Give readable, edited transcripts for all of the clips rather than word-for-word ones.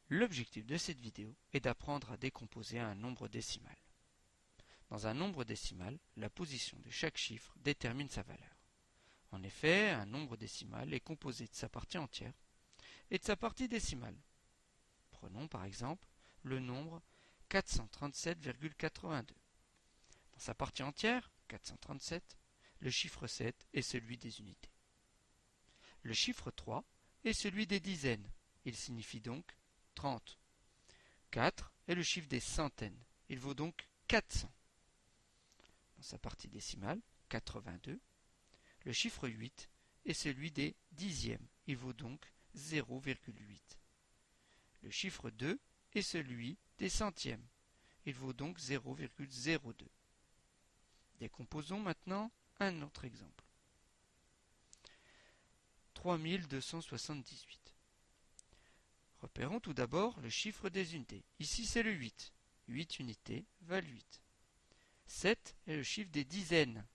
L'objectif de cette vidéo est d'apprendre à décomposer un nombre décimal. Dans un nombre décimal, la position de chaque chiffre détermine sa valeur. En effet, un nombre décimal est composé de sa partie entière et de sa partie décimale. Prenons par exemple le nombre 437,82. Dans sa partie entière, 437, le chiffre 7 est celui des unités. Le chiffre 3 est celui des dizaines. Il signifie donc 30. 4 est le chiffre des centaines. Il vaut donc 400. Dans sa partie décimale, 82, le chiffre 8 est celui des dixièmes. Il vaut donc 0,8. Le chiffre 2 est celui des centièmes. Il vaut donc 0,02. Décomposons maintenant un autre exemple. 3278. Repérons tout d'abord le chiffre des unités. Ici c'est le 8. 8 unités valent 8. 7 est le chiffre des dizaines.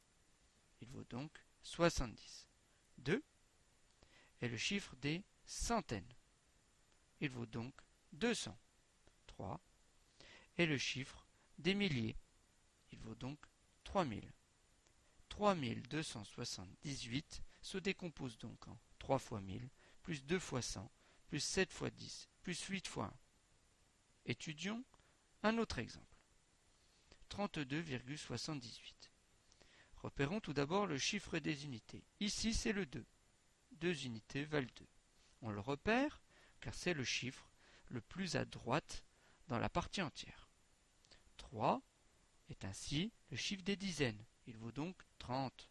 Il vaut donc 70. 2 est le chiffre des centaines. Il vaut donc 200. 3 est le chiffre des milliers. Il vaut donc 3000. 3278 se décompose donc en 3 fois 1000, plus 2 fois 100, plus 7 fois 10, plus 8 fois 1. Étudions un autre exemple. 32,78. Repérons tout d'abord le chiffre des unités. Ici, c'est le 2. 2 unités valent 2. On le repère car c'est le chiffre le plus à droite dans la partie entière. 3 est ainsi le chiffre des dizaines. Il vaut donc 30.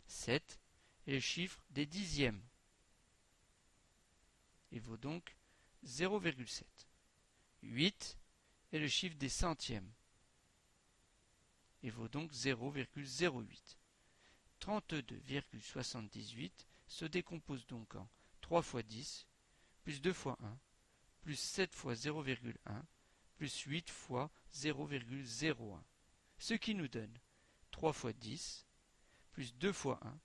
7 est le chiffre des dixièmes. Il vaut donc 0,7. 8 est le chiffre des centièmes. Il vaut donc 0,08. 32,78 se décompose donc en 3 fois 10, plus 2 fois 1, plus 7 fois 0,1, plus 8 fois 0,01. Ce qui nous donne 3 fois 10, plus 2 fois 1,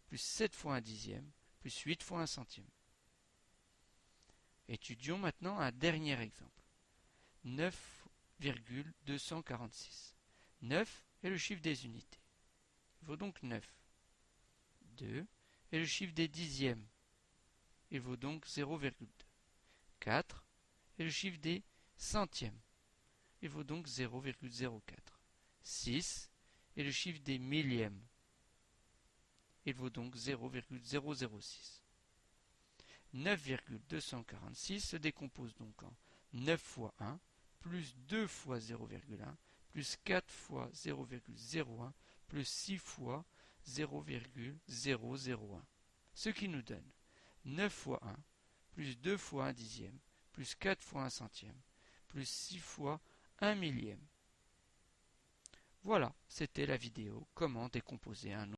plus 7 fois 1 dixième, plus 8 fois 1 centième. Étudions maintenant un dernier exemple. 9,246. 9 est le chiffre des unités. Il vaut donc 9. 2 est le chiffre des dixièmes. Il vaut donc 0,2. 4 est le chiffre des centièmes. Il vaut donc 0,04. 6 est le chiffre des millièmes. Il vaut donc 0,006. 9,246 se décompose donc en 9 fois 1, plus 2 fois 0,1, plus 4 fois 0,01, plus 6 fois 0,001. Ce qui nous donne 9 fois 1, plus 2 fois 1 dixième, plus 4 fois 1 centième, plus 6 fois 1 millième. Voilà, c'était la vidéo comment décomposer un nombre.